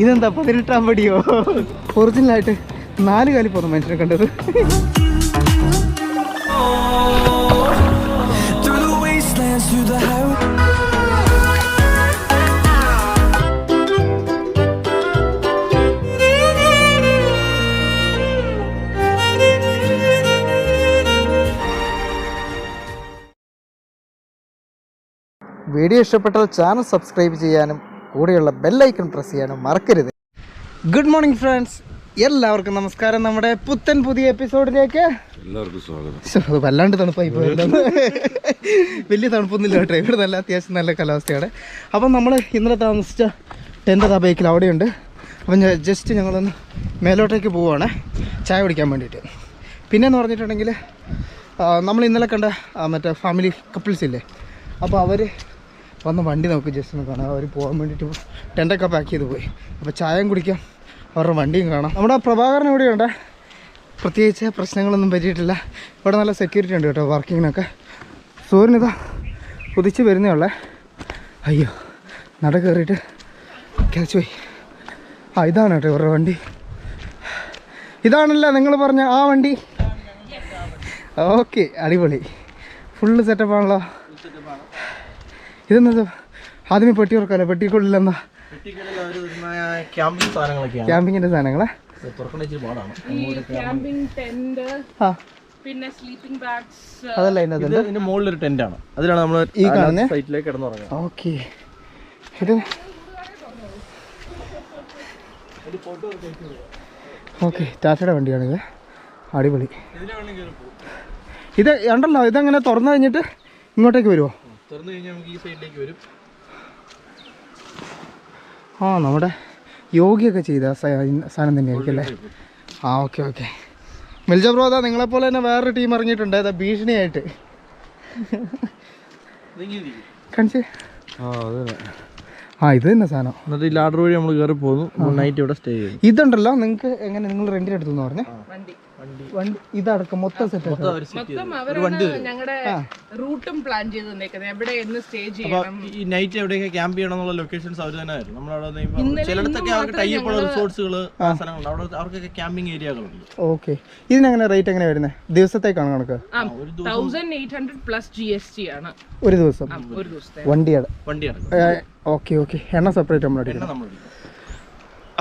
ഇതെന്താ 18-ാം പടിയോ? ഒറിജിനലായിട്ട് 4 കാലിൽ പോകുന്ന മനുഷ്യനെ കണ്ടത്. വീഡിയോ ഇഷ്ടപ്പെട്ടാൽ ചാനൽ സബ്സ്ക്രൈബ് ചെയ്യാനും കൂടെയുള്ള ബെല്ലൈക്കൺ പ്രസ് ചെയ്യാനും മറക്കരുത്. ഗുഡ് മോർണിംഗ് ഫ്രണ്ട്സ്, എല്ലാവർക്കും നമസ്കാരം. നമ്മുടെ പുത്തൻ പുതിയ എപ്പിസോഡിലേക്ക് എല്ലാവർക്കും സ്വാഗതം. വല്ലാണ്ട് തണുപ്പായി പോയല്ലോ. വലിയ തണുപ്പൊന്നുമില്ല കേട്ടോ, ഇവിടെ നല്ല അത്യാവശ്യം നല്ല കാലാവസ്ഥയാണ്. അപ്പം നമ്മൾ ഇന്നലെ താമസിച്ച ടെൻ്റ് ആ ബൈക്കിൽ അവിടെയുണ്ട്. അപ്പം ജസ്റ്റ് ഞങ്ങളൊന്ന് മേലോട്ടേക്ക് പോവുകയാണ് ചായ കുടിക്കാൻ വേണ്ടിയിട്ട്. പിന്നെയെന്ന് പറഞ്ഞിട്ടുണ്ടെങ്കിൽ നമ്മൾ ഇന്നലെ കണ്ട മറ്റേ ഫാമിലി കപ്പിൾസ് ഇല്ലേ, അപ്പോൾ അവർ വന്ന് വണ്ടി നമുക്ക് ജസ്റ്റ് ഒന്ന് കാണാം. അവർ പോകാൻ വേണ്ടിയിട്ട് ടെൻ്റൊക്കെ പാക്ക് ചെയ്ത് പോയി. അപ്പോൾ ചായയും കുടിക്കാം, അവരുടെ വണ്ടിയും കാണാം. നമ്മുടെ പ്രഭാകരൻ ഇവിടെയുണ്ട്. പ്രത്യേകിച്ച് പ്രശ്നങ്ങളൊന്നും പറ്റിയിട്ടില്ല. ഇവിടെ നല്ല സെക്യൂരിറ്റി ഉണ്ട് കേട്ടോ വർക്കിങ്ങിനൊക്കെ. സൂര്യനിതാ ഉദിച്ച് വരുന്നേ ഉള്ളേ. അയ്യോ, നട കയറിയിട്ട് കിളച്ച് പോയി. ഇതാണ് കേട്ടോ ഇവരുടെ വണ്ടി. ഇതാണല്ലോ നിങ്ങൾ പറഞ്ഞ ആ വണ്ടി. ഓക്കെ, അടിപൊളി, ഫുള്ള് സെറ്റപ്പാണല്ലോ. ഇതെന്താ ആദ്യമേ പെട്ടി ഉറക്കാമല്ലോ, പെട്ടിക്കുള്ളിലെന്താ ക്യാമ്പിങ്ങിന്റെ സാധനങ്ങളെ. അതല്ല ഇതിന്റെ മുകളിലൊരു ടെന്റാണ്, അതിലാണ് നമ്മൾ ഈ കാണുന്ന സൈറ്റിലേക്ക് കിടന്നുറങ്ങുന്നത്. ഓക്കെ, ഇത് ഓക്കെ ടാറ്റയുടെ വണ്ടിയാണിത്. അടിപൊളി. ഇത് ഉണ്ടല്ലോ, ഇതെങ്ങനെ തുറന്നു കഴിഞ്ഞിട്ട് ഇങ്ങോട്ടേക്ക് വരുമോ? തുറന്നു കഴിഞ്ഞാൽ നമുക്ക് ഈ സൈഡിലേക്ക് വരും. നമ്മുടെ യോഗിയൊക്കെ ചെയ്ത സാധനം തന്നെയായിരിക്കും അല്ലേ? Okay okay. മിൽജ ബ്രോ, അതാ നിങ്ങളെപ്പോലെ തന്നെ വേറൊരു ടീം ഇറങ്ങിയിട്ടുണ്ട്. അതാ ഭീഷണിയായിട്ട് കാണിച്ചേ. ഇത് തന്നെ സാധനം. എന്നിട്ട് ഈ ലാഡർ വഴി നമ്മൾ കയറി പോകുന്നു. നൈറ്റ് ഇവിടെ സ്റ്റേ ചെയ്യും. ഇതുണ്ടല്ലോ നിങ്ങൾക്ക് എങ്ങനെ, നിങ്ങൾ റെന്റിന് എടുത്തു പറഞ്ഞേ? വണ്ടി ഇതടക്കം മൊത്തം സെറ്റ് ഞങ്ങളുടെ റൂട്ടും പ്ലാൻ ചെയ്ത് തന്നേക്കുന്നത് എവിടെ എന്ന് സ്റ്റേ ചെയ്യണം, ഈ നൈറ്റ് എവിടെയൊക്കെ ക്യാമ്പ് ചെയ്യണം എന്നുള്ള ലൊക്കേഷൻസ് അവർ തന്നെ ആയിരുന്നു. നമ്മളവിടെ ചിലയിടത്തൊക്കെ അവർക്ക് ടൈപ്പുള്ള റിസോർട്സുകൾ സ്ഥലങ്ങളുണ്ട്, അവിടെ അവർക്കൊക്കെ ക്യാമ്പിംഗ് ഏരിയകളുണ്ട്. ഓക്കെ, ഇതിനെങ്ങനെ റേറ്റ് എങ്ങനെ വരുന്നത്? ദിവസത്തേക്കാണ് കണക്ക്? 1800 പ്ലസ് GST ആണ് ഒരു ദിവസം, ഒരു ദിവസത്തെ വണ്ടിയാണ്. ഓക്കെ ഓക്കെ, എണ്ണ സെപ്പറേറ്റ് നമ്മൾ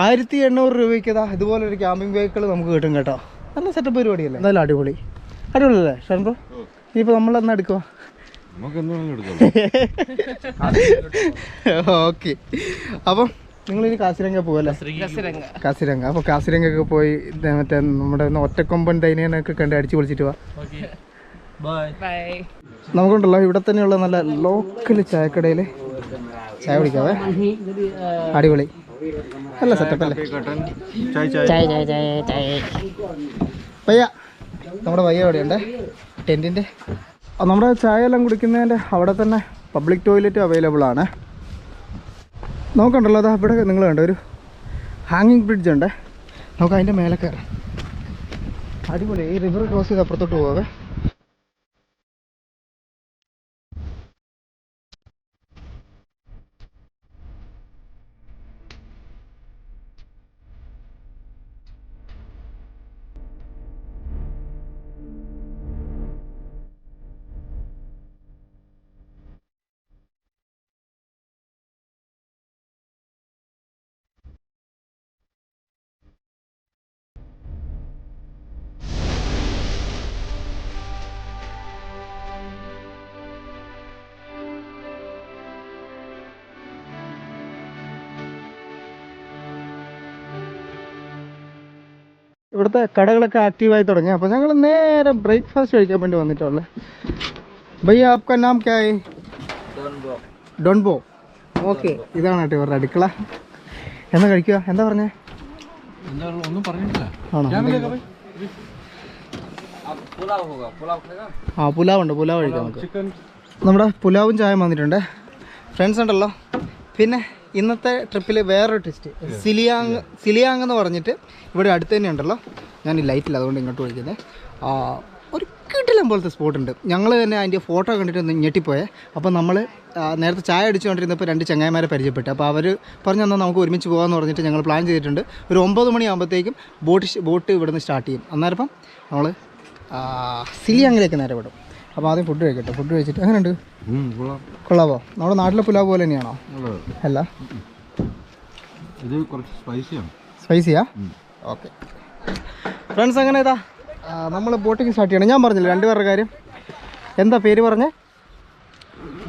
1800 രൂപയ്ക്ക് ഇതുപോലൊരു ക്യാമ്പിംഗ് വെഹിക്കിൾ നമുക്ക് കിട്ടും കേട്ടോ. നല്ല സെറ്റപ്പ് പരിപാടിയല്ലേ? എന്തായാലും അടിപൊളി അടിപൊളിയല്ലേ ഷാൻ ബ്രോ? ഇനിയിപ്പോൾ നമ്മളെന്നാ എടുക്കുക? ഓക്കെ, അപ്പം നിങ്ങളിനി കാസിരംഗ പോകുമല്ലേ? കാസിരംഗ. അപ്പോൾ കാസിരംഗൊക്കെ പോയി മറ്റേ നമ്മുടെ ഒറ്റക്കൊമ്പൻ ദൈനയൊക്കെ കണ്ട് അടിച്ചു പൊളിച്ചിട്ട് പോവാ. നമുക്കുണ്ടല്ലോ ഇവിടെ തന്നെയുള്ള നല്ല ലോക്കൽ ചായക്കടയിൽ ചായ കുടിക്കാവേ. അടിപൊളി, നല്ല സെറ്റപ്പ് അല്ലേ? പയ്യ, നമ്മുടെ പയ്യ എവിടെയുണ്ട് ടെൻറ്റിൻ്റെ. നമ്മുടെ ചായ എല്ലാം കുടിക്കുന്നതിൻ്റെ അവിടെ തന്നെ പബ്ലിക് ടോയ്ലറ്റ് അവൈലബിൾ ആണ്. നോക്കണ്ടല്ലോ, അതാ ഇവിടെ നിങ്ങൾ കണ്ട ഒരു ഹാങ്ങിങ് ബ്രിഡ്ജ് ഉണ്ട്. നമുക്ക് അതിൻ്റെ മേലെ കയറാം. അടിപൊളി. ഈ റിവർ ക്രോസ് ചെയ്ത് അപ്പുറത്തോട്ട് പോകാവേ. ഇവിടുത്തെ കടകളൊക്കെ ആക്റ്റീവായി തുടങ്ങി. അപ്പോൾ ഞങ്ങൾ നേരെ ബ്രേക്ക്ഫാസ്റ്റ് കഴിക്കാൻ വേണ്ടി വന്നിട്ടുള്ളത്. ഭയ്യ, ആപ്കാ നാം ക്യാ ഹൈ? ഡോൺബോ. ഓക്കെ, ഇതാണ് കേട്ടോ ഇവരുടെ അടുക്കള. എന്നാ കഴിക്കുക? എന്താ പറഞ്ഞേ? ആണോ? പുലാവ് ഉണ്ട്, പുലാവ് കഴിക്കാം നമുക്ക്. നമ്മുടെ പുലാവും ചായയും വന്നിട്ടുണ്ട് ഫ്രണ്ട്സ് ഉണ്ടല്ലോ. പിന്നെ ഇന്നത്തെ ട്രിപ്പിൽ വേറൊരു ടെസ്റ്റ്, സിലിയാങ് എന്ന് പറഞ്ഞിട്ട് ഇവിടെ അടുത്ത് തന്നെ ഉണ്ടല്ലോ. ഞാൻ ഈ ലൈറ്റില്ല അതുകൊണ്ട് ഇങ്ങോട്ട് വിളിക്കുന്നത്. ഒരു കിടിലൻ കിടിലം പോലത്തെ സ്പോട്ടുണ്ട്. ഞങ്ങൾ തന്നെ അതിൻ്റെ ഫോട്ടോ കണ്ടിട്ട് ഒന്ന് ഞെട്ടിപ്പോയേ. അപ്പോൾ നമ്മൾ നേരത്തെ ചായ അടിച്ചുകൊണ്ടിരുന്നപ്പോൾ 2 ചങ്ങായിമാരെ പരിചയപ്പെട്ടു. അപ്പോൾ അവർ പറഞ്ഞു തന്നാൽ നമുക്ക് ഒരുമിച്ച് പോകാമെന്ന് പറഞ്ഞിട്ട് ഞങ്ങൾ പ്ലാൻ ചെയ്തിട്ടുണ്ട്. ഒരു 9 മണിയാകുമ്പോഴത്തേക്കും ബോട്ട് ഇവിടുന്ന് സ്റ്റാർട്ട് ചെയ്യും. അന്നേരം നമ്മൾ സിലിയാങ്ങിലേക്ക് നേരെ വിടും. അപ്പോൾ ആദ്യം ഫുഡ് കഴിക്കട്ടെ. ഫുഡ് കഴിച്ചിട്ട് എങ്ങനെയുണ്ട്? കൊള്ളാവോ? നമ്മുടെ നാട്ടിലെ പുലാവ് പോലെ തന്നെയാണോ? അല്ല, ഇത് കുറച്ച് സ്പൈസിയാണ്. സ്പൈസിയാ? ഓക്കെ ഫ്രണ്ട്സ്, അങ്ങനെ ഇതാ നമ്മൾ ബോട്ടിങ് സ്റ്റാർട്ട് ചെയ്യണം. ഞാൻ പറഞ്ഞില്ല 2 പേരുടെ കാര്യം. എന്താ പേര് പറഞ്ഞേ?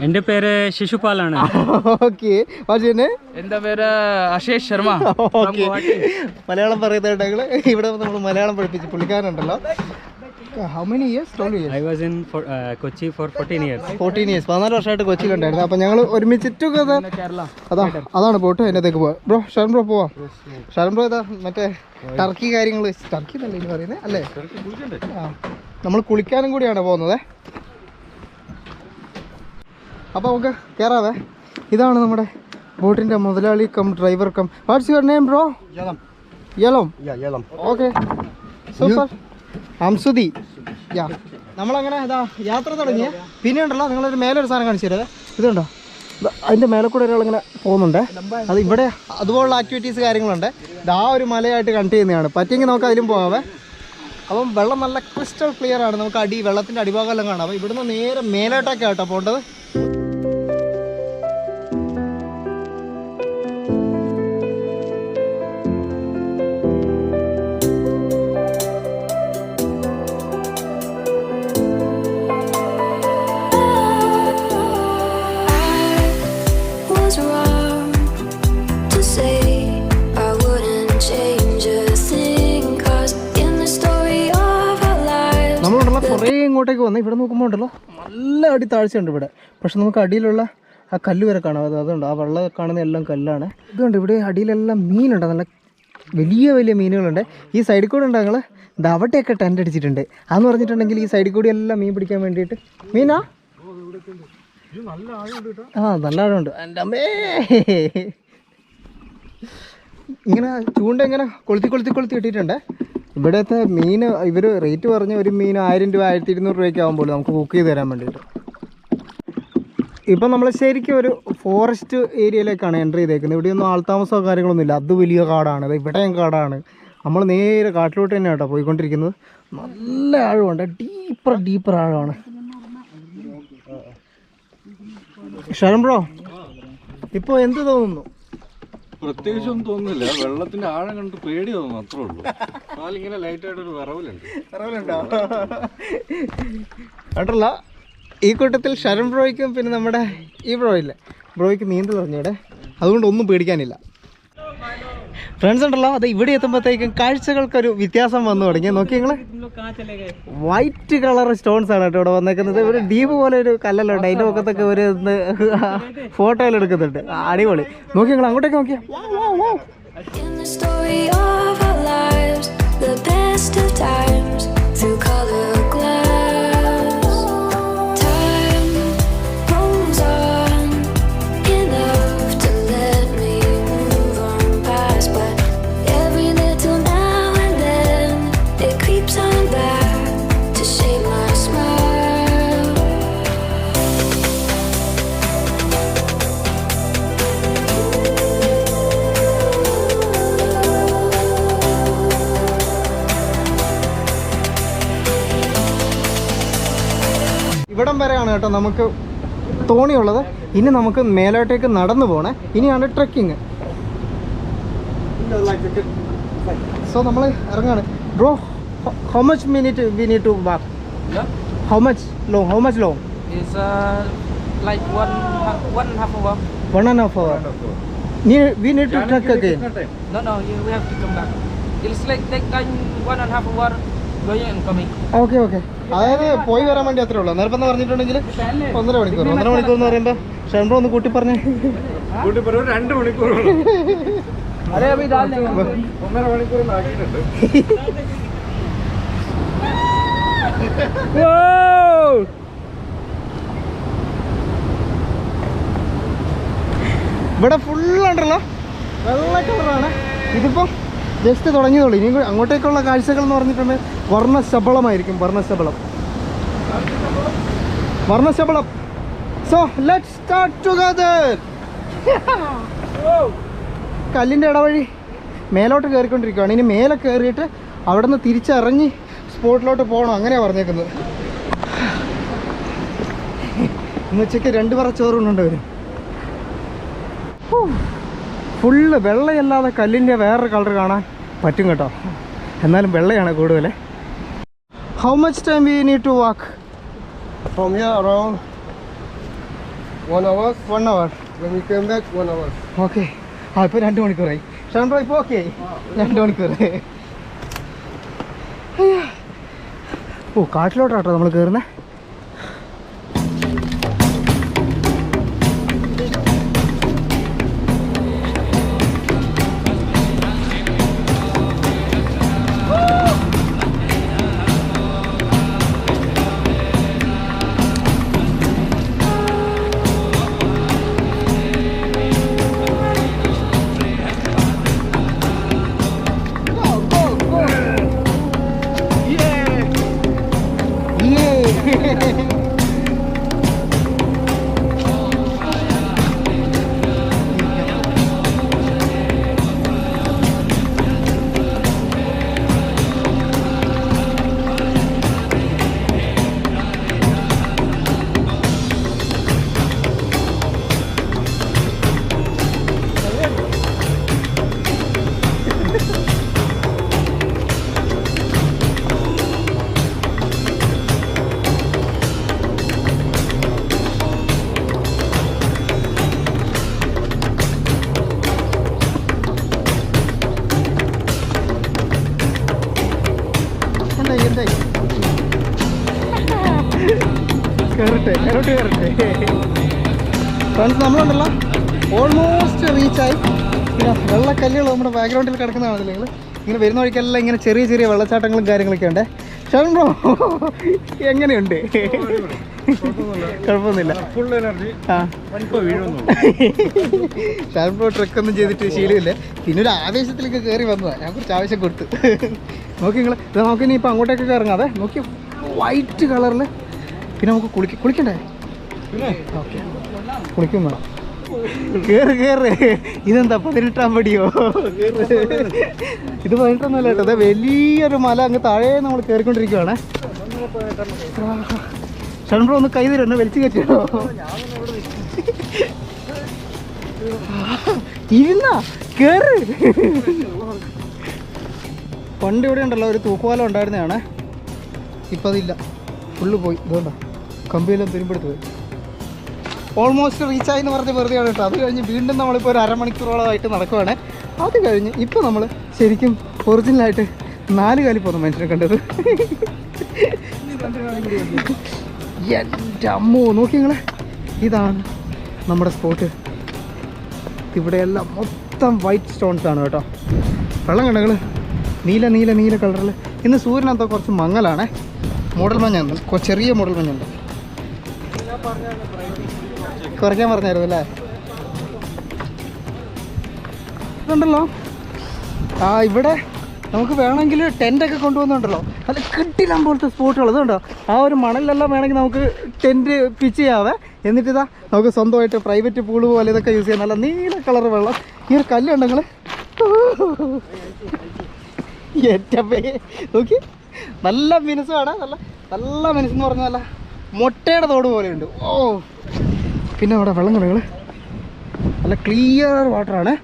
എൻ്റെ പേര് ശിശുപാലാണ്. ഓക്കെ, പക്ഷേ എൻ്റെ പേര് അശേഷ് ശർമ്മ. ഓക്കെ, മലയാളം പറയുന്നുണ്ടെങ്കിൽ ഇവിടെ നമ്മൾ മലയാളം പഠിപ്പിച്ച് പുള്ളിക്കാരുണ്ടല്ലോ. How many years? 12 years. I was in Kochi for 14 years. 14 years. 14 വർഷമായിട്ട് കൊച്ചിയിലുണ്ടായിരുന്നു. അപ്പം ഞങ്ങൾ ഒരുമിച്ചിട്ട് അതാണ് ബോട്ട്. അതിനകത്തേക്ക് പോവാം. ബ്രോ, ഷാൻ ബ്രോ പോവാം. ഷാൻ ബ്രോ ഇതാ മറ്റേ ടർക്കി കാര്യങ്ങൾ, ടർക്കി എന്നല്ലേ ഇത് പറയുന്നത് അല്ലേ? ആ, നമ്മൾ കുളിക്കാനും കൂടിയാണ് പോകുന്നത്. അപ്പോൾ നമുക്ക് കയറാവേ. ഇതാണ് നമ്മുടെ ബോട്ടിൻ്റെ മുതലാളി cum driver cum. What's your name bro? യലം. Okay, super. അംസുദി. യാ, നമ്മളങ്ങനെ ഇതാ യാത്ര തുടങ്ങിയേ. പിന്നെ ഉണ്ടല്ലോ, നിങ്ങളൊരു മേലൊരു സാധനം കാണിച്ചു തരാം. ഇതുണ്ടോ, അതിൻ്റെ മേലെ കൂടെ ഒരാളിങ്ങനെ പോകുന്നുണ്ട്. അത് ഇവിടെ അതുപോലുള്ള ആക്ടിവിറ്റീസ് കാര്യങ്ങളുണ്ട്. ഇത് ആ ഒരു മലയായിട്ട് കണക്ട് ചെയ്യുന്നതാണ്. പറ്റിയെങ്കിൽ നമുക്ക് അതിലും പോകാവേ. അപ്പം വെള്ളം നല്ല ക്രിസ്റ്റൽ ക്ലിയർ ആണ്. നമുക്ക് വെള്ളത്തിൻ്റെ അടിഭാഗം എല്ലാം കാണാം. അപ്പോൾ ഇവിടുന്ന് നേരെ മേലോട്ടൊക്കെ ആട്ടോ പോകേണ്ടത്. കുറേ ഇങ്ങോട്ടേക്ക് വന്ന് ഇവിടെ നോക്കുമ്പോൾ ഉണ്ടല്ലോ നല്ല താഴ്ചയുണ്ട് ഇവിടെ. പക്ഷെ നമുക്ക് അടിയിലുള്ള ആ കല്ല് വരെ കാണാം. അതുണ്ട്, ആ വെള്ളം കാണുന്ന എല്ലാം കല്ലാണ്. ഇതുകൊണ്ട് ഇവിടെ അടിയിലെല്ലാം മീനുണ്ട്, നല്ല വലിയ വലിയ മീനുകളുണ്ട്. ഈ സൈഡിൽ കൂടെ ഉണ്ട്. ഞങ്ങൾ അവിടെയൊക്കെ ടെൻ്റ് അടിച്ചിട്ടുണ്ട്. അതെന്ന് പറഞ്ഞിട്ടുണ്ടെങ്കിൽ ഈ സൈഡിൽ കൂടി എല്ലാം മീൻ പിടിക്കാൻ വേണ്ടിയിട്ട്. മീനാ? ആ, നല്ല ആഴമുണ്ട്. എൻ്റെ അമ്മേ, ഇങ്ങനെ ചൂണ്ട ഇങ്ങനെ കൊളുത്തി ഇട്ടിട്ടുണ്ട്. ഇവിടുത്തെ മീൻ ഇവർ റേറ്റ് പറഞ്ഞ ഒരു മീൻ 1000 രൂപ 1200 രൂപയ്ക്ക് ആകുമ്പോൾ നമുക്ക് കുക്ക് ചെയ്ത് തരാൻ വേണ്ടിയിട്ട്. ഇപ്പം നമ്മൾ ശരിക്കും ഒരു ഫോറസ്റ്റ് ഏരിയയിലേക്കാണ് എൻ്റർ ചെയ്തേക്കുന്നത്. ഇവിടെയൊന്നും ആൾത്താമസമോ കാര്യങ്ങളൊന്നും ഇല്ല. അത് വലിയ കാടാണ്. അത് ഇവിടെയും കാടാണ്. നമ്മൾ നേരെ കാട്ടിലോട്ട് തന്നെ കേട്ടോ പോയിക്കൊണ്ടിരിക്കുന്നത്. നല്ല ആഴമുണ്ട്, ഡീപ്പർ ആഴമാണ്. ഷരൺ ബ്രോ, ഇപ്പോൾ എന്ത് തോന്നുന്നു? പ്രത്യേകിച്ചൊന്നും തോന്നുന്നില്ല. വെള്ളത്തിന്റെ ആഴം കണ്ട് പേടി തോന്നുന്നു, അത്രേ ഉള്ളൂ. കാലിങ്ങനെ ലൈറ്റായിട്ടൊരു വിറവലുണ്ടോ? കേട്ടല്ല, ഈ കൂട്ടത്തിൽ ഷരൺ ബ്രോയ്ക്കും പിന്നെ നമ്മുടെ ഈ ബ്രോയ്ക്ക് നീന്തൽ പറഞ്ഞൂടെ. അതുകൊണ്ട് ഒന്നും പേടിക്കാനില്ല. ഫ്രണ്ട്സ് ഉണ്ടല്ലോ, അത് ഇവിടെ എത്തുമ്പോഴത്തേക്കും കാഴ്ചകൾക്കൊരു വ്യത്യാസം വന്നു തുടങ്ങി. നോക്കി നിങ്ങൾ, വൈറ്റ് കളർ സ്റ്റോൺസ് ആണ് കേട്ടോ ഇവിടെ വന്നേക്കുന്നത്. ഒരു ഡീപ് പോലെ ഒരു കല്ലല്ലോ ഉണ്ട്. അതിൻ്റെ പൊക്കത്തൊക്കെ ഒരു ഫോട്ടോയിൽ എടുക്കുന്നുണ്ട്. അടിപൊളി. നോക്കി നിങ്ങൾ അങ്ങോട്ടേക്ക് നോക്കിയാ. ഇവിടം വരെയാണ് കേട്ടോ നമുക്ക് തോണിയുള്ളത്. ഇനി നമുക്ക് മേലോട്ടേക്ക് നടന്നു പോകണേ. ഇനിയാണ് ട്രെക്കിങ്. സോ നമ്മൾ ഇറങ്ങാണ്. Bro, how much minute we need to walk? How much long? It's like one and a half hour. 1.5 hour. We need to trek again. No, we have to come back. It's like take time 1.5 hour going and coming. Okay. അതായത് പോയി വരാൻ വേണ്ടി അത്രേ ഉള്ളൂ. നേരത്തെ പറഞ്ഞിട്ടുണ്ടെങ്കിൽ 1.5 മണിക്കൂർ. 1.5 മണിക്കൂർ എന്ന് പറയുമ്പോൾ ഷൺബ്രോ ഒന്ന് കൂട്ടി പറഞ്ഞേ. 2 മണിക്കൂർ. 1.5 മണിക്കൂർ ആക്കിയിട്ടുണ്ട്. ഇവിടെ ഫുള്ളുണ്ടല്ലോ വെള്ള കളറാണ്. ഇതിപ്പം ജസ്റ്റ് തുടങ്ങിയതുള്ളൂ. ഇനി അങ്ങോട്ടേക്കുള്ള കാഴ്ചകൾ എന്ന് പറഞ്ഞിട്ടുണ്ടെങ്കിൽ വർണ്ണശബളമായിരിക്കും. വർണ്ണശബളം. So let's start together. കല്ലിൻ്റെ ഇടവഴി മേലോട്ട് കയറിക്കൊണ്ടിരിക്കുകയാണ്. ഇനി മേലെ കയറിയിട്ട് അവിടെ നിന്ന് തിരിച്ചിറങ്ങി സ്പോട്ടിലോട്ട് പോകണം, അങ്ങനെയാണ് പറഞ്ഞേക്കുന്നത്. ഇന്ന് ഉച്ചയ്ക്ക് 2 പറ ചോറുണ്ട് വരും. ഫുള്ള് വെള്ളയല്ലാതെ കല്ലിൻ്റെ വേറൊരു കളർ കാണാൻ പറ്റും കേട്ടോ. എന്നാലും വെള്ളയാണ് കൂടുതൽ. How much time we need to walk? From here around 1 hour. 1 hour. When we came back, 1 hour. Okay. ആ ഇപ്പോൾ 2 മണിക്കൂറായി. ഷാൻ ബ്രോ ഇപ്പോൾ ഓക്കെ 2 മണിക്കൂർ. ഓ കാട്ടിലോട്ടാട്ടോ നമ്മൾ കയറുന്നത്. ഫ്രണ്ട്സ് നമ്മളുണ്ടല്ലോ ഓൾമോസ്റ്റ് റീച്ചായി. പിന്നെ വെള്ളക്കല്ലുകൾ നമ്മുടെ ബാക്ക്ഗ്രൗണ്ടിൽ കിടക്കുന്നതാണ്. നിങ്ങൾ ഇങ്ങനെ വരുന്ന വഴിക്കെല്ലാം ഇങ്ങനെ ചെറിയ ചെറിയ വെള്ളച്ചാട്ടങ്ങളും കാര്യങ്ങളൊക്കെ ഉണ്ട്. ഷാൻ ബ്രോ എങ്ങനെയുണ്ട്? കുഴപ്പമൊന്നുമില്ല. ഷാൻ ബ്രോ ട്രക്കൊന്നും ചെയ്തിട്ട് ശീലമില്ല. പിന്നെ ഒരു ആവേശത്തിലേക്ക് കയറി വന്നതാണ്. ഞാൻ കുറച്ച് ആവേശം കൊടുത്തു. നോക്കി നിങ്ങൾ ഇത് നോക്കി ഇപ്പം അങ്ങോട്ടേക്കൊക്കെ ഇറങ്ങാതെ നോക്കി വൈറ്റ് കളറിൽ. പിന്നെ നമുക്ക് കുളിക്കണ്ടേ? ഓക്കെ കുളിക്കും വേണം. കേറ്. ഇതെന്താ 18-ാം പടിയോ? ഇത് 18ഒന്നുമല്ല കേട്ടോ. അതെ വലിയൊരു മല അങ്ങ് താഴെ നമ്മൾ കയറിക്കൊണ്ടിരിക്കുകയാണ്. ഷാൻ ബ്രോ ഒന്ന് കൈ തരും, എന്നെ വലിച്ചു കയറ്റിയോ? ഇരുന്നാ കേറ്. പണ്ട് ഇവിടെ ഉണ്ടല്ലോ ഒരു തൂക്കുപാലം ഉണ്ടായിരുന്നതാണ്. ഇപ്പം അതില്ല, ഫുള്ള് പോയി. ഇതുകൊണ്ടാ കമ്പിയെല്ലാം തുരുമ്പെടുത്ത് പോയി. ഓൾമോസ്റ്റ് റീച്ചായി എന്ന് പറഞ്ഞ് വെറുതെയാണ് കേട്ടോ. അത് കഴിഞ്ഞ് വീണ്ടും നമ്മളിപ്പോൾ ഒരു അരമണിക്കൂറോളമായിട്ട് നടക്കുവാണ്. അത് കഴിഞ്ഞ് ഇപ്പോൾ നമ്മൾ ശരിക്കും ഒറിജിനലായിട്ട് 4 കാലിൽ പോകുന്ന മനുഷ്യനെ കണ്ടത്. എൻ്റെ അമ്മോ നോക്കി നിങ്ങൾ, ഇതാണ് നമ്മുടെ സ്പോട്ട്. ഇവിടെയെല്ലാം മൊത്തം വൈറ്റ് സ്റ്റോൺസ് ആണ് കേട്ടോ. വെള്ളം കണ്ടങ്ങൾ നീല കളറിൽ. ഇന്ന് സൂര്യനെന്തോ കുറച്ച് മങ്ങലാണ്. മൂടൽ മഞ്ഞുണ്ട്, ചെറിയ മൂടൽ മഞ്ഞുണ്ട്. കുറയ്ക്കാൻ പറഞ്ഞായിരുന്നു അല്ലേ? ഇതുണ്ടല്ലോ ഇവിടെ നമുക്ക് വേണമെങ്കിൽ ടെൻ്റൊക്കെ കൊണ്ടുവന്നുണ്ടല്ലോ. അത് കിട്ടില്ല പോലത്തെ സ്പോട്ടുകൾ. അതുകൊണ്ടോ ആ ഒരു മണലിലെല്ലാം വേണമെങ്കിൽ നമുക്ക് ടെൻറ്റ് പിച്ച് ചെയ്യാവേ. എന്നിട്ടിതാ നമുക്ക് സ്വന്തമായിട്ട് പ്രൈവറ്റ് പൂള് പോലെ ഇതൊക്കെ യൂസ് ചെയ്യാം. നല്ല നീല കളർ വെള്ളം. ഈ ഒരു കല്ലുണ്ടെങ്കിൽ ഏറ്റപ്പേ നോക്കി നല്ല മിനുസാണ്. നല്ല മിനുസെന്ന് പറഞ്ഞാൽ നല്ല മുട്ടയുടെ തോട് പോലെയുണ്ട്. ഓ പിന്നെ അവിടെ വെള്ളം കണ്ടങ്ങൾ നല്ല clear വാട്ടറാണ്.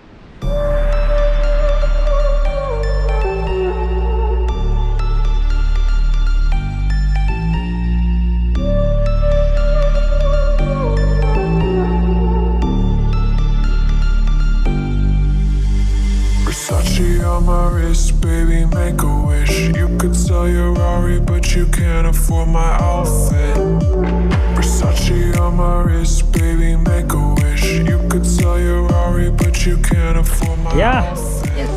On my wrist, baby, make a wish. You could sell your Rari, but you can't afford my outfit. Versace on my wrist, baby, make a wish. You could sell your Rari, but you can't afford my outfit.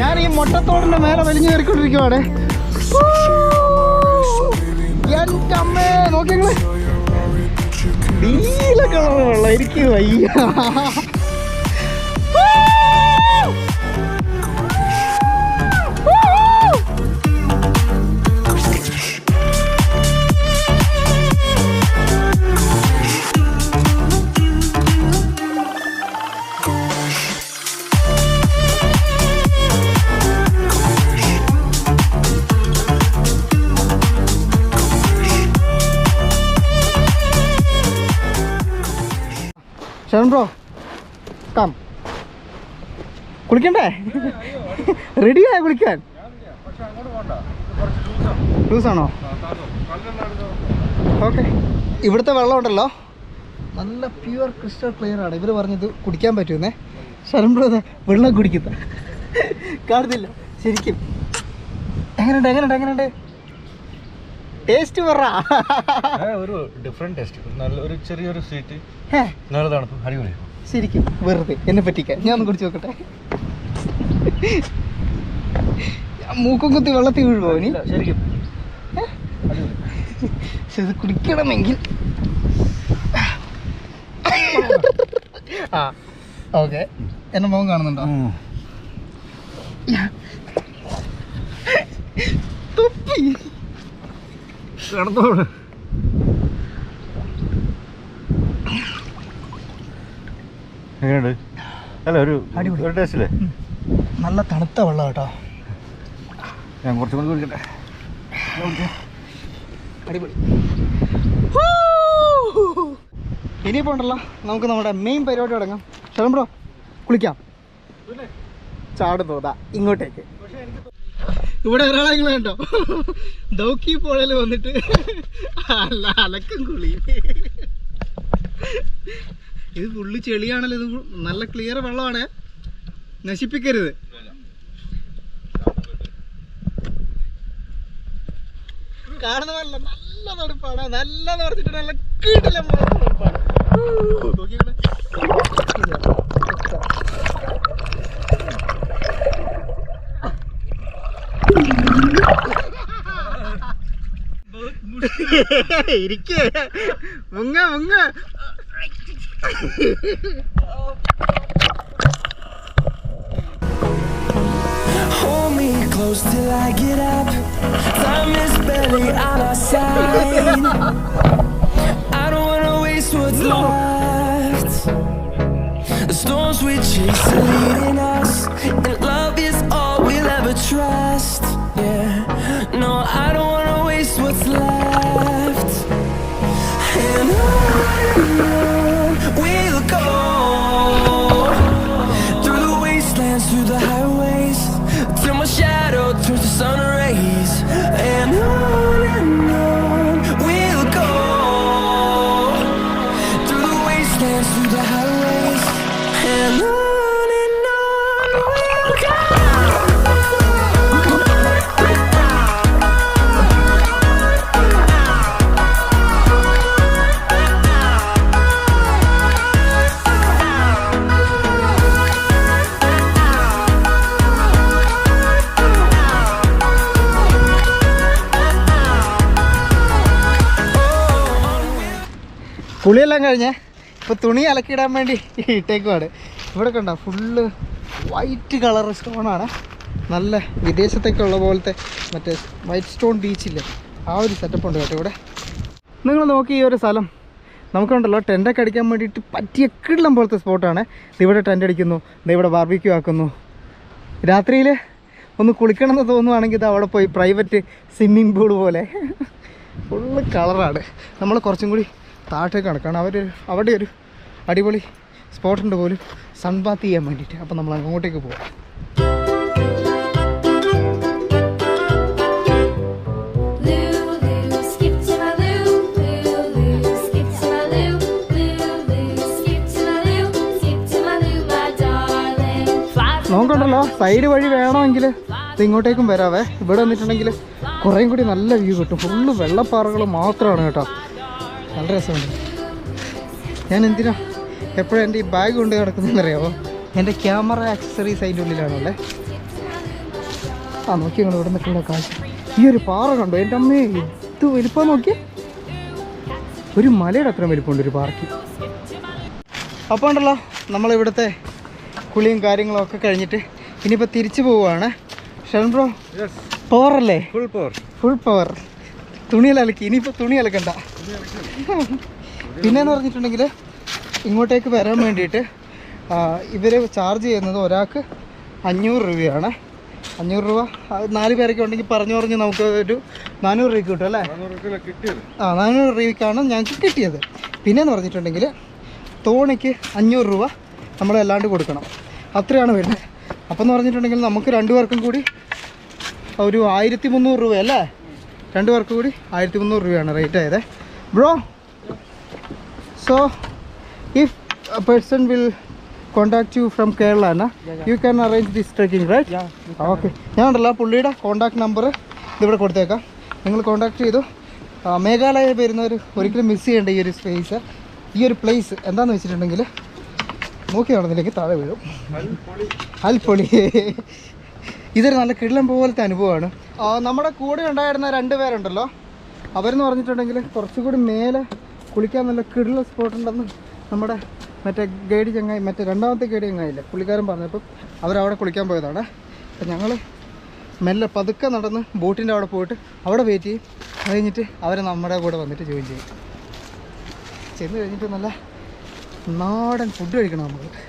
ഞാൻ ഈ മുട്ടത്തോടിന്റെ മേലെ വലിഞ്ഞു കയറിക്കൊണ്ടിരിക്കുവാണ്. എൻ്റെ അമ്മേ നോക്കിങ്ങള് നീല colour വെള്ളം. എനിക്ക് വയ്യ. ഷൺ ബ്രോ കം. കുളിക്കണ്ടേ? റെഡിയായ കുളിക്കാൻ? ലൂസാണോ? ഓക്കെ. ഇവിടുത്തെ വെള്ളം ഉണ്ടല്ലോ നല്ല പ്യുവർ ക്രിസ്റ്റൽ ക്ലിയർ ആണ്. ഇവർ പറഞ്ഞത് കുടിക്കാൻ പറ്റുമെന്നേ. ഷൺ ബ്രോ വെള്ളം കുടിക്കുന്ന കാണുന്നില്ല ശരിക്കും. എങ്ങനെയുണ്ട് ടേസ്റ്റ് പറ. ഒരു ഡിഫറെന്റ് ടേസ്റ്റ്, നല്ല ഒരു ചെറിയൊരു സ്വീറ്റ്, നല്ല തണുപ്പ്, അടിപൊളി. ശരിക്കും വെറുതെ എന്നെ പറ്റിക്കാൻ. ഞാൻ ഒന്ന് കുടിച്ചു നോക്കട്ടെ. മൂക്കും കുത്തി വെള്ളത്തിൽ വീഴുമോ ഇനി? ശരിക്കും പക്ഷെ ഇത് കുടിക്കണമെങ്കിൽ ആ ഓക്കെ. എന്നെ മുഖം കാണുന്നുണ്ടോ? തുപ്പി കിടന്നോട്. എങ്ങനെയുണ്ട്? അല്ല ഒരു ടേസ്റ്റ് അല്ലേ? നല്ല തണുത്ത വെള്ളം കേട്ടോ. ഞാൻ കുറച്ചും കൂടി കുടിക്കട്ടെ. അടിപൊളി. ഇനിയിപ്പോൾ ഉണ്ടല്ലോ നമുക്ക് നമ്മുടെ മെയിൻ പരിപാടി തുടങ്ങാം. ഷൺ ബ്രോ കുളിക്കാം. ചാടുന്നോതാ ഇങ്ങോട്ടേക്ക്. ഇവിടെ ഒരാളെങ്കിലും കണ്ടോ ദൗക്കി പുഴയിൽ വന്നിട്ട് അലക്കം കുളി. ഇത് ഫുള്ള് ചെളിയാണല്ലോ. ഇത് നല്ല ക്ലിയർ വെള്ളമാണ്, നശിപ്പിക്കരുത്. കാണുന്നതല്ല നല്ല തണുപ്പാണ്. നല്ലത് പറഞ്ഞിട്ട് നല്ല കീട്ടിലും തണുപ്പാണ്. ഇരിക്കേ മുങ്ങ. Hold me close till I get up. Time is barely on our side. I don't wanna waste what's left. The storms we chase are leading us, and love is all we'll ever trust. Yeah, no, I don't wanna waste what's left. And on we'll go, through the wastelands, through the highways, till my shadow turns to sun rays. And on we'll go, through the wastelands, through the highways. And on we'll go. കുളിയെല്ലാം കഴിഞ്ഞേ. ഇപ്പോൾ തുണി അലക്കിയിടാൻ വേണ്ടി ഇട്ടേക്കുവാണ്. ഇവിടെ കണ്ടോ full white colour സ്റ്റോണാണ്. നല്ല വിദേശത്തേക്കുള്ള പോലത്തെ മറ്റേ white stone ബീച്ചില്ലേ, ആ ഒരു സെറ്റപ്പ് ഉണ്ട് കേട്ടോ ഇവിടെ. നിങ്ങൾ നോക്കി ഈ ഒരു സ്ഥലം നമുക്കുണ്ടല്ലോ ടെൻ്റൊക്കെ അടിക്കാൻ വേണ്ടിയിട്ട് പറ്റിയ കിടലം പോലത്തെ സ്പോട്ടാണ്. ഇവിടെ ടെൻ്റ് അടിക്കുന്നു, ഇവിടെ ബാർബിക്യൂ ആക്കുന്നു. രാത്രിയിൽ ഒന്ന് കുളിക്കണമെന്ന് തോന്നുവാണെങ്കിൽ ഇത് അവിടെ പോയി പ്രൈവറ്റ് സ്വിമ്മിംഗ് പൂൾ പോലെ ഫുള്ള് കളറാണ്. നമ്മൾ കുറച്ചും കൂടി താഴത്തേക്ക് നടക്കണം. അവിടെ ഒരു അടിപൊളി സ്പോട്ടുണ്ട് പോലും സൺബാത്ത് ചെയ്യാൻ വേണ്ടിയിട്ട്. അപ്പോൾ നമ്മൾ അങ്ങോട്ടേക്ക് പോകാം. നോക്കണ്ടല്ലോ സൈഡ് വഴി വേണമെങ്കിൽ ഇത് ഇങ്ങോട്ടേക്കും വരാവേ. ഇവിടെ വന്നിട്ടുണ്ടെങ്കിൽ കുറേയും കൂടി നല്ല വ്യൂ കിട്ടും. ഫുള്ള് വെള്ളപ്പാറകൾ മാത്രമാണ് കേട്ടോ. നല്ല രസമുണ്ട്. ഞാൻ എന്തിനാ എപ്പോഴും എൻ്റെ ഈ ബാഗ് കൊണ്ട് കിടക്കുന്നതെന്നറിയാമോ? എൻ്റെ ക്യാമറ ആക്സസറീസ് അതിൻ്റെ ഉള്ളിലാണല്ലേ. നോക്കി നിങ്ങൾ ഇവിടെ നിൽക്കുന്ന കാഴ്ച. ഈ ഒരു പാറ കണ്ടോ എൻ്റെ അമ്മേ, ഇത് വലിപ്പം നോക്കിയേ. ഒരു മലയുടെ അത്രയും വലിപ്പമുണ്ട് ഒരു പാറയ്ക്ക്. അപ്പോൾ ഉണ്ടല്ലോ നമ്മളിവിടുത്തെ കുളിയും കാര്യങ്ങളും ഒക്കെ കഴിഞ്ഞിട്ട് ഇനിയിപ്പോൾ തിരിച്ചു പോവുകയാണ്. ഷൺ ബ്രോ പവറല്ലേ? Full power. തുണിയെല്ലാം അലക്കി. ഇനിയിപ്പോൾ തുണി അലക്കണ്ട. പിന്നെയെന്ന് പറഞ്ഞിട്ടുണ്ടെങ്കിൽ ഇങ്ങോട്ടേക്ക് വരാൻ വേണ്ടിയിട്ട് ഇവർ ചാർജ് ചെയ്യുന്നത് ഒരാൾക്ക് 500 രൂപയാണ്. 500 രൂപ 4 പേരൊക്കെ ഉണ്ടെങ്കിൽ പറഞ്ഞ് നമുക്ക് ഒരു 400 രൂപയ്ക്ക് കിട്ടും അല്ലേ? 400 രൂപയ്ക്കാണ് ഞങ്ങൾക്ക് കിട്ടിയത്. പിന്നെയെന്ന് പറഞ്ഞിട്ടുണ്ടെങ്കിൽ തോണിക്ക് 500 രൂപ നമ്മൾ അല്ലാണ്ട് കൊടുക്കണം, അത്രയാണ് വരുന്നത്. അപ്പം എന്ന് പറഞ്ഞിട്ടുണ്ടെങ്കിൽ നമുക്ക് 2 പേർക്കും കൂടി ഒരു 1300 രൂപ അല്ലേ? 2 പേർക്ക് കൂടി 1300 രൂപയാണ് റേറ്റ് ആയത് bro. So if a person will contact you from Kerala you can arrange this trekking right? Okay, ഞാൻ ഉണ്ടല്ലോ പുള്ളിയുടെ കോൺടാക്ട് നമ്പർ ഇതിവിടെ കൊടുത്തേക്കാം, നിങ്ങൾ കോൺടാക്ട് ചെയ്തു. മേഘാലയ വരുന്നവർ ഒരിക്കലും മിസ് ചെയ്യേണ്ട ഈ ഒരു സ്പേസ്, ഈ ഒരു പ്ലേസ് എന്താണെന്ന് വെച്ചിട്ടുണ്ടെങ്കിൽ നോക്കി നടന്നില്ലെങ്കിൽ താഴെ വീഴും. അൽപ്പൊളി. ഇതൊരു നല്ല കിടിലം പോലത്തെ അനുഭവമാണ്. നമ്മുടെ കൂടെ ഉണ്ടായിരുന്ന 2 പേരുണ്ടല്ലോ, അവരെന്ന് പറഞ്ഞിട്ടുണ്ടെങ്കിൽ കുറച്ചുകൂടി മേലെ കുളിക്കാൻ നല്ല കിടില സ്പോട്ടുണ്ടെന്ന് നമ്മുടെ മറ്റേ ഗൈഡ് ചങ്ങായി, മറ്റേ 2ാമത്തെ ഗൈഡ് ചങ്ങായില്ലേ, പുള്ളിക്കാരൻ പറഞ്ഞപ്പോൾ അവരവിടെ കുളിക്കാൻ പോയതാണ്. അപ്പം ഞങ്ങൾ മെല്ലെ പതുക്കെ നടന്ന് ബോട്ടിൻ്റെ അവിടെ പോയിട്ട് അവിടെ വെയിറ്റ് ചെയ്യും. അത് കഴിഞ്ഞിട്ട് അവർ നമ്മുടെ കൂടെ വന്നിട്ട് ജോയിൻ ചെയ്യും. ചെന്ന് കഴിഞ്ഞിട്ട് നല്ല നാടൻ ഫുഡ് കഴിക്കണം നമുക്ക്.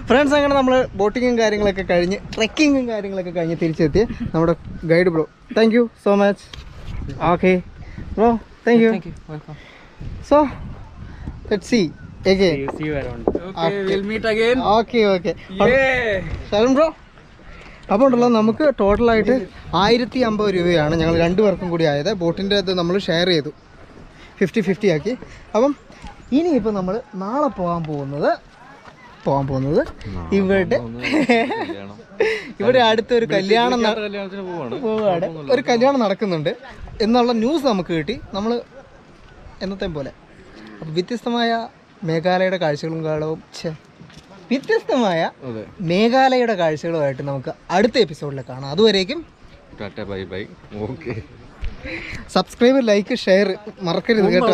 ഫ്രണ്ട്സ്, അങ്ങനെ നമ്മൾ ബോട്ടിങ്ങും കാര്യങ്ങളൊക്കെ കഴിഞ്ഞ് ട്രെക്കിങ്ങും കാര്യങ്ങളൊക്കെ കഴിഞ്ഞ് തിരിച്ചെത്തി നമ്മുടെ guide bro. Thank you so much. Okay bro, thank you. Welcome. So let's see again. See you around. Okay, we'll meet again. Okay Sharan bro. അപ്പോൾ ഉണ്ടല്ലോ നമുക്ക് ടോട്ടലായിട്ട് 1050 രൂപയാണ് ഞങ്ങൾ 2 പേർക്കും കൂടി ആയത്. ബോട്ടിൻ്റെ അത് നമ്മൾ ഷെയർ ചെയ്തു, 50-50 ആക്കി. അപ്പം ഇനിയിപ്പോൾ നമ്മൾ നാളെ പോകാൻ പോകുന്നത് ഇവിടെ അടുത്തൊരു കല്യാണം പോവാണ്. ഒരു കല്യാണം നടക്കുന്നുണ്ട് എന്നുള്ള ന്യൂസ് നമുക്ക് കിട്ടി. നമ്മൾ എന്നത്തെ പോലെ അപ്പം വ്യത്യസ്തമായ മേഘാലയയുടെ കാഴ്ചകളുമായിട്ട് നമുക്ക് അടുത്ത എപ്പിസോഡിൽ കാണാം. അതുവരേക്കും സബ്സ്ക്രൈബ്, ലൈക്ക്, ഷെയർ മറക്കരുത് കേട്ടോ.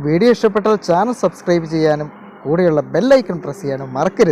വീഡിയോ ഇഷ്ടപ്പെട്ടാൽ ചാനൽ സബ്സ്ക്രൈബ് ചെയ്യാനും കൂടെയുള്ള ബെൽ ഐക്കൺ പ്രസ് ചെയ്യാനും മറക്കരുത്.